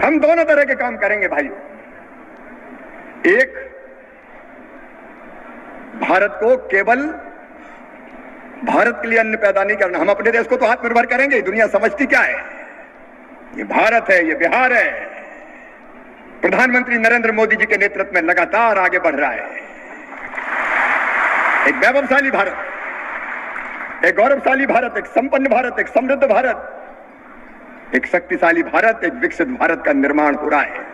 हम दोनों तरह के काम करेंगे भाई। एक, भारत को केवल भारत के लिए अन्न पैदा नहीं करना, हम अपने देश को तो आत्मनिर्भर करेंगे। दुनिया समझती क्या है, ये भारत है, ये बिहार है। प्रधानमंत्री नरेंद्र मोदी जी के नेतृत्व में लगातार आगे बढ़ रहा है। एक वैभवशाली भारत, एक गौरवशाली भारत, एक संपन्न भारत, एक समृद्ध भारत, एक शक्तिशाली भारत, एक विकसित भारत का निर्माण हो रहा है।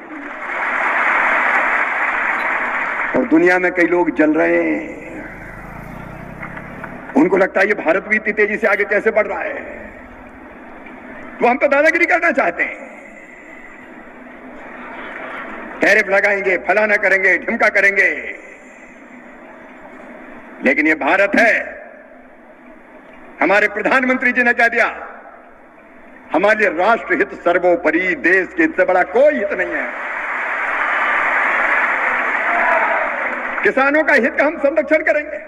और दुनिया में कई लोग जल रहे हैं, उनको लगता है ये भारत भी इतनी तेजी से आगे कैसे बढ़ रहा है, तो हम तो दादागिरी करना चाहते हैं। टैरिफ लगाएंगे, फलाना करेंगे, ढिमका करेंगे, लेकिन ये भारत है। हमारे प्रधानमंत्री जी ने कह दिया, हमारे लिए राष्ट्र हित सर्वोपरि, देश के हित से बड़ा कोई हित नहीं है। किसानों का हित का हम संरक्षण करेंगे।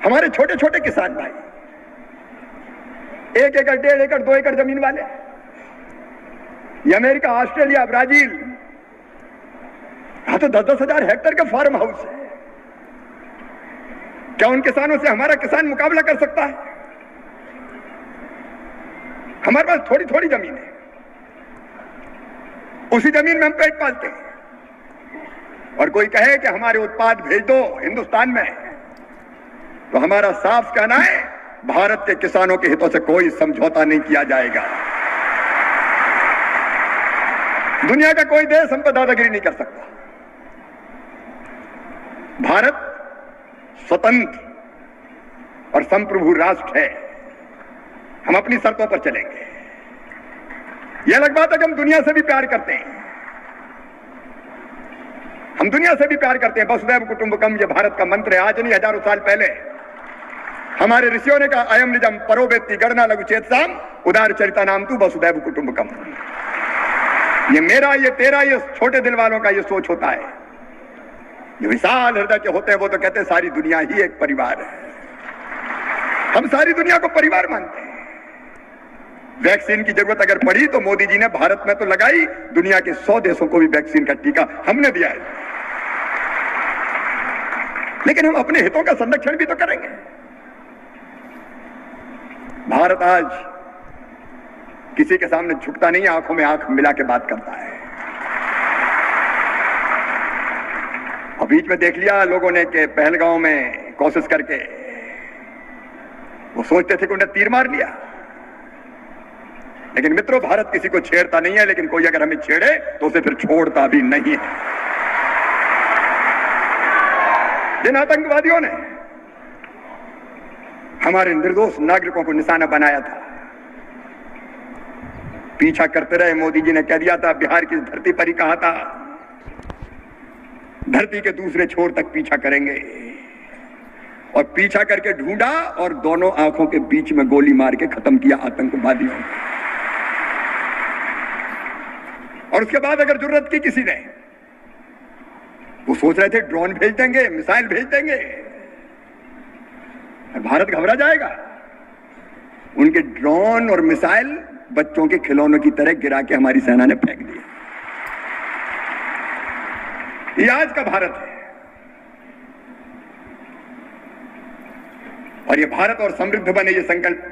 हमारे छोटे छोटे किसान भाई, 1 एकड़, 1.5 एकड़, 2 एकड़ जमीन वाले, ये अमेरिका, ऑस्ट्रेलिया, ब्राजील, यहां तो 10-10 हजार हेक्टेयर का फार्म हाउस है। क्या उन किसानों से हमारा किसान मुकाबला कर सकता है? हमारे पास थोड़ी थोड़ी जमीन है, उसी जमीन में हम पेट पालते हैं। और कोई कहे कि हमारे उत्पाद भेज दो हिंदुस्तान में, तो हमारा साफ कहना है, भारत के किसानों के हितों से कोई समझौता नहीं किया जाएगा। दुनिया का कोई देश हम पर दादागिरी नहीं कर सकता। भारत स्वतंत्र और संप्रभु राष्ट्र है, हम अपनी शर्तों पर चलेंगे। यह अलग बात है कि हम दुनिया से भी प्यार करते हैं, हम दुनिया से भी प्यार करते हैं। वसुधैव कुटुंबकम ये भारत का मंत्र है। आज नहीं, हजारों साल पहले हमारे ऋषियों ने कहा, अयम निजम परोवेत्ति गणना लघुचेतसाम उदार चरिता नाम तू वसुधैव कुटुंबकम। ये मेरा, ये तेरा, ये छोटे दिल वालों का ये सोच होता है। जो विशाल हृदय के होते हैं वो तो कहते हैं सारी दुनिया ही एक परिवार है। हम सारी दुनिया को परिवार मानते हैं। वैक्सीन की जरूरत अगर पड़ी तो मोदी जी ने भारत में तो लगाई, दुनिया के 100 देशों को भी वैक्सीन का टीका हमने दिया है। लेकिन हम अपने हितों का संरक्षण भी तो करेंगे। भारत आज किसी के सामने झुकता नहीं, आंखों में आंख मिला के बात करता है। और बीच में देख लिया लोगों ने कि पहलगांव में कोशिश करके वो सोचते थे कि उन्हें तीर मार लिया। लेकिन मित्रों, भारत किसी को छेड़ता नहीं है, लेकिन कोई अगर हमें छेड़े तो उसे फिर छोड़ता भी नहीं है। जिन आतंकवादियों ने हमारे निर्दोष नागरिकों को निशाना बनाया था, पीछा करते रहे। मोदी जी ने कह दिया था, बिहार की धरती पर ही कहा था, धरती के दूसरे छोर तक पीछा करेंगे। और पीछा करके ढूंढा और दोनों आंखों के बीच में गोली मार के खत्म किया आतंकवादियों। और उसके बाद अगर जरूरत की किसी ने, वो सोच रहे थे ड्रोन भेज देंगे, मिसाइल भेज देंगे, भारत घबरा जाएगा। उनके ड्रोन और मिसाइल बच्चों के खिलौनों की तरह गिरा के हमारी सेना ने फेंक दिए। ये आज का भारत है। और ये भारत और समृद्ध बने, ये संकल्प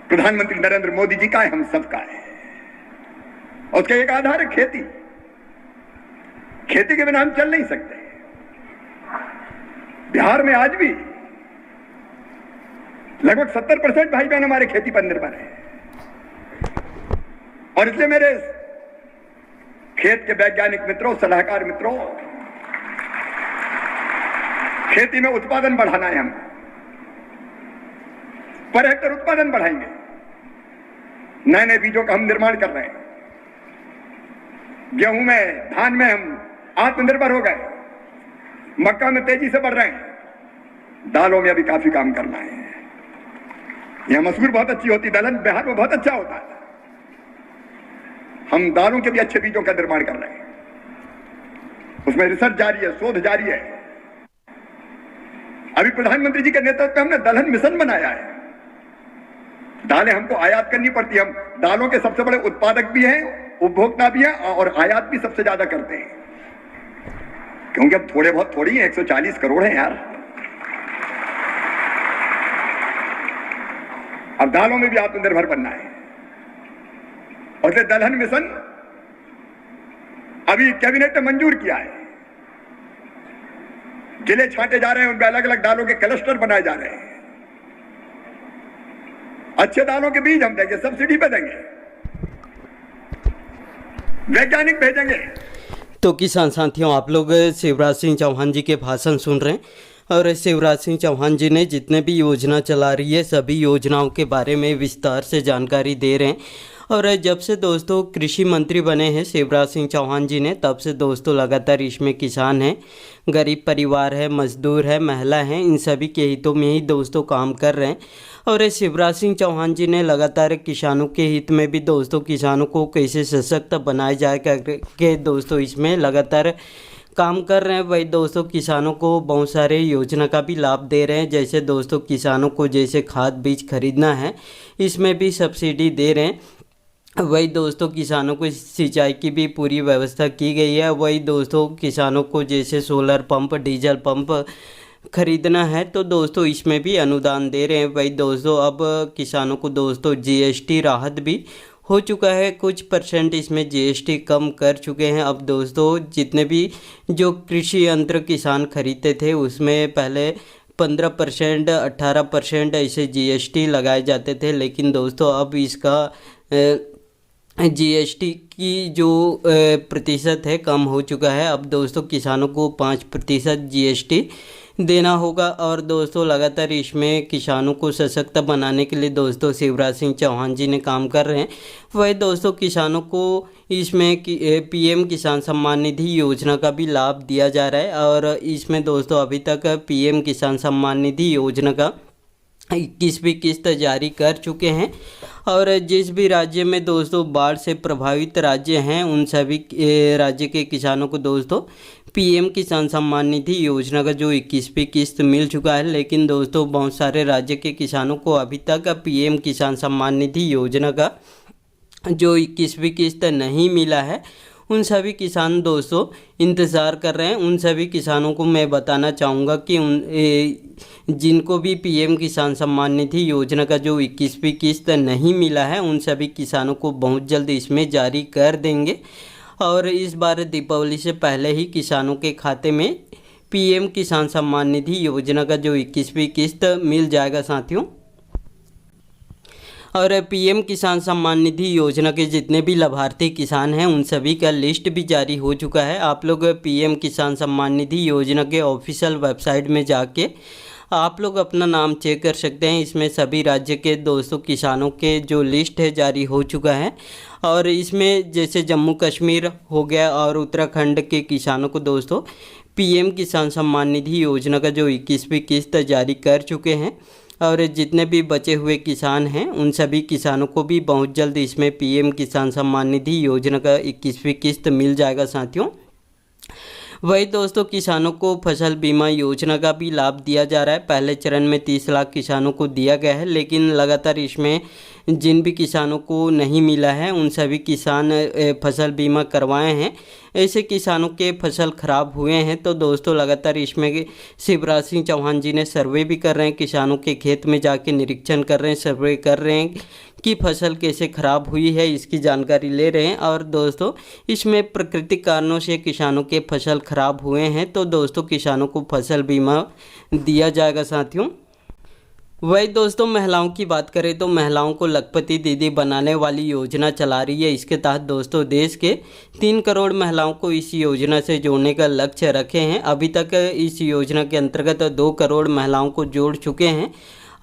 प्रधानमंत्री नरेंद्र मोदी जी का है, हम सबका है। और उसका एक आधार है खेती। खेती के बिना हम चल नहीं सकते। बिहार में आज भी लगभग 70% भाई बहन हमारे खेती पर निर्भर है। और इसलिए मेरे खेत के वैज्ञानिक मित्रों, सलाहकार मित्रों, खेती में उत्पादन बढ़ाना है। हम पर हेक्टर उत्पादन बढ़ाएंगे। नए नए बीजों का हम निर्माण कर रहे हैं। गेहूं में, धान में हम आत्मनिर्भर हो गए। मक्का में तेजी से बढ़ रहे हैं। दालों में अभी काफी काम करना है। यहां मसूर बहुत अच्छी होती, दलहन बिहार में बहुत अच्छा होता है। हम दालों के भी अच्छे बीजों का निर्माण कर रहे हैं। उसमें रिसर्च जारी है, शोध जारी है। अभी प्रधानमंत्री जी के नेतृत्व में हमने दलहन मिशन बनाया है। दालें हमको आयात करनी पड़ती है। हम दालों के सबसे बड़े उत्पादक भी हैं, उपभोक्ता भी हैं और आयात भी सबसे ज्यादा करते हैं, क्योंकि अब थोड़े बहुत थोड़ी है, 140 करोड़ हैं यार। अब दालों में भी आत्मनिर्भर बनना है। और इसलिए दलहन मिशन अभी कैबिनेट ने मंजूर किया है। जिले छांटे जा रहे हैं, उनमें अलग अलग दालों के क्लस्टर बनाए जा रहे हैं। अच्छे दालों के बीज हम देंगे, सब्सिडी पे देंगे, वैज्ञानिक भेजेंगे। तो किसान साथियों, आप लोग शिवराज सिंह चौहान जी के भाषण सुन रहे हैं और शिवराज सिंह चौहान जी ने जितने भी योजना चला रही है सभी योजनाओं के बारे में विस्तार से जानकारी दे रहे हैं। और जब से दोस्तों कृषि मंत्री बने हैं शिवराज सिंह चौहान जी ने, तब से दोस्तों लगातार इसमें किसान हैं, गरीब परिवार है, मजदूर है, महिला हैं, इन सभी के हितों में ही दोस्तों काम कर रहे हैं। और शिवराज सिंह चौहान जी ने लगातार किसानों के हित में भी दोस्तों किसानों को कैसे सशक्त बनाया जाए करके दोस्तों इसमें लगातार काम कर रहे हैं। वही दोस्तों किसानों को बहुत सारे योजना का भी लाभ दे रहे हैं, जैसे दोस्तों किसानों को जैसे खाद बीज खरीदना है इसमें भी सब्सिडी दे रहे हैं। वही दोस्तों किसानों को सिंचाई की भी पूरी व्यवस्था की गई है। वही दोस्तों किसानों को जैसे सोलर पंप, डीजल पंप खरीदना है तो दोस्तों इसमें भी अनुदान दे रहे हैं। वही दोस्तों अब किसानों को दोस्तों जीएसटी राहत भी हो चुका है, कुछ परसेंट इसमें जीएसटी कम कर चुके हैं। अब दोस्तों जितने भी जो कृषि यंत्र किसान खरीदते थे उसमें पहले 15%, 18% ऐसे जीएसटी लगाए जाते थे, लेकिन दोस्तों अब इसका जीएसटी की जो प्रतिशत है कम हो चुका है। अब दोस्तों किसानों को 5% जीएसटी देना होगा। और दोस्तों लगातार इसमें किसानों को सशक्त बनाने के लिए दोस्तों शिवराज सिंह चौहान जी ने काम कर रहे हैं। वही दोस्तों किसानों को इसमें पीएम किसान सम्मान निधि योजना का भी लाभ दिया जा रहा है। और इसमें दोस्तों अभी तक पीएम किसान सम्मान निधि योजना का 21वीं किस्त जारी कर चुके हैं। और जिस भी राज्य में दोस्तों बाढ़ से प्रभावित राज्य हैं उन सभी राज्य के किसानों को दोस्तों पीएम किसान सम्मान निधि योजना का जो 21वीं किस्त मिल चुका है, लेकिन दोस्तों बहुत सारे राज्य के किसानों को अभी तक पीएम किसान सम्मान निधि योजना का जो 21वीं किस्त नहीं मिला है। उन सभी किसान दोस्तों इंतज़ार कर रहे हैं। उन सभी किसानों को मैं बताना चाहूँगा कि जिनको भी पीएम किसान सम्मान निधि योजना का जो 21वीं किस्त नहीं मिला है उन सभी किसानों को बहुत जल्द इसमें जारी कर देंगे। और इस बार दीपावली से पहले ही किसानों के खाते में पीएम किसान सम्मान निधि योजना का जो 21वीं किस्त मिल जाएगा साथियों। और पीएम किसान सम्मान निधि योजना के जितने भी लाभार्थी किसान हैं उन सभी का लिस्ट भी जारी हो चुका है। आप लोग पीएम किसान सम्मान निधि योजना के ऑफिशियल वेबसाइट में जाके आप लोग अपना नाम चेक कर सकते हैं। इसमें सभी राज्य के दोस्तों किसानों के जो लिस्ट है जारी हो चुका है। और इसमें जैसे जम्मू कश्मीर हो गया और उत्तराखंड के किसानों को दोस्तों पीएम किसान सम्मान निधि योजना का जो 21वीं किस्त जारी कर चुके हैं। और जितने भी बचे हुए किसान हैं उन सभी किसानों को भी बहुत जल्द इसमें पीएम किसान सम्मान निधि योजना का 21वीं किस्त मिल जाएगा साथियों। वही दोस्तों किसानों को फसल बीमा योजना का भी लाभ दिया जा रहा है। पहले चरण में 30 लाख किसानों को दिया गया है, लेकिन लगातार इसमें जिन भी किसानों को नहीं मिला है उन सभी किसान फसल बीमा करवाए हैं। ऐसे किसानों के फसल खराब हुए हैं तो दोस्तों लगातार इसमें शिवराज सिंह चौहान जी ने सर्वे भी कर रहे हैं, किसानों के खेत में जाके निरीक्षण कर रहे हैं, सर्वे कर रहे हैं कि फसल कैसे ख़राब हुई है इसकी जानकारी ले रहे हैं। और दोस्तों इसमें प्राकृतिक कारणों से किसानों के फसल खराब हुए हैं तो दोस्तों किसानों को फसल बीमा दिया जाएगा साथियों। वही दोस्तों महिलाओं की बात करें तो महिलाओं को लखपति दीदी बनाने वाली योजना चला रही है। इसके तहत दोस्तों देश के 3 करोड़ महिलाओं को इस योजना से जोड़ने का लक्ष्य रखे हैं। अभी तक इस योजना के अंतर्गत 2 करोड़ महिलाओं को जोड़ चुके हैं।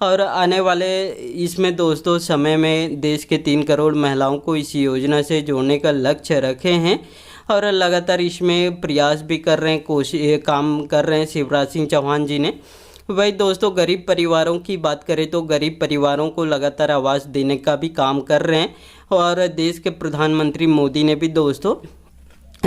और आने वाले इसमें दोस्तों समय में देश के 3 करोड़ महिलाओं को इस योजना से जोड़ने का लक्ष्य रखे हैं। और लगातार इसमें प्रयास भी कर रहे हैं, काम कर रहे हैं शिवराज सिंह चौहान जी ने। वही दोस्तों गरीब परिवारों की बात करें तो गरीब परिवारों को लगातार आवास देने का भी काम कर रहे हैं। और देश के प्रधानमंत्री मोदी ने भी दोस्तों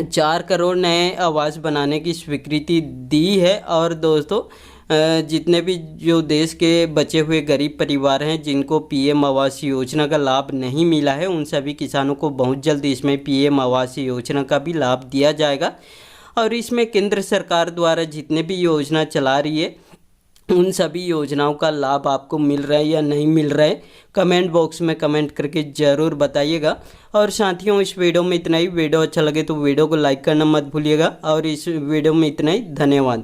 4 करोड़ नए आवास बनाने की स्वीकृति दी है। और दोस्तों जितने भी जो देश के बचे हुए गरीब परिवार हैं जिनको पीएम आवास योजना का लाभ नहीं मिला है, उन सभी किसानों को बहुत जल्द इसमें पीएम आवास योजना का भी लाभ दिया जाएगा। और इसमें केंद्र सरकार द्वारा जितने भी योजना चला रही है उन सभी योजनाओं का लाभ आपको मिल रहा है या नहीं मिल रहा है, कमेंट बॉक्स में कमेंट करके ज़रूर बताइएगा। और साथियों, इस वीडियो में इतना ही। वीडियो अच्छा लगे तो वीडियो को लाइक करना मत भूलिएगा। और इस वीडियो में इतना ही। धन्यवाद।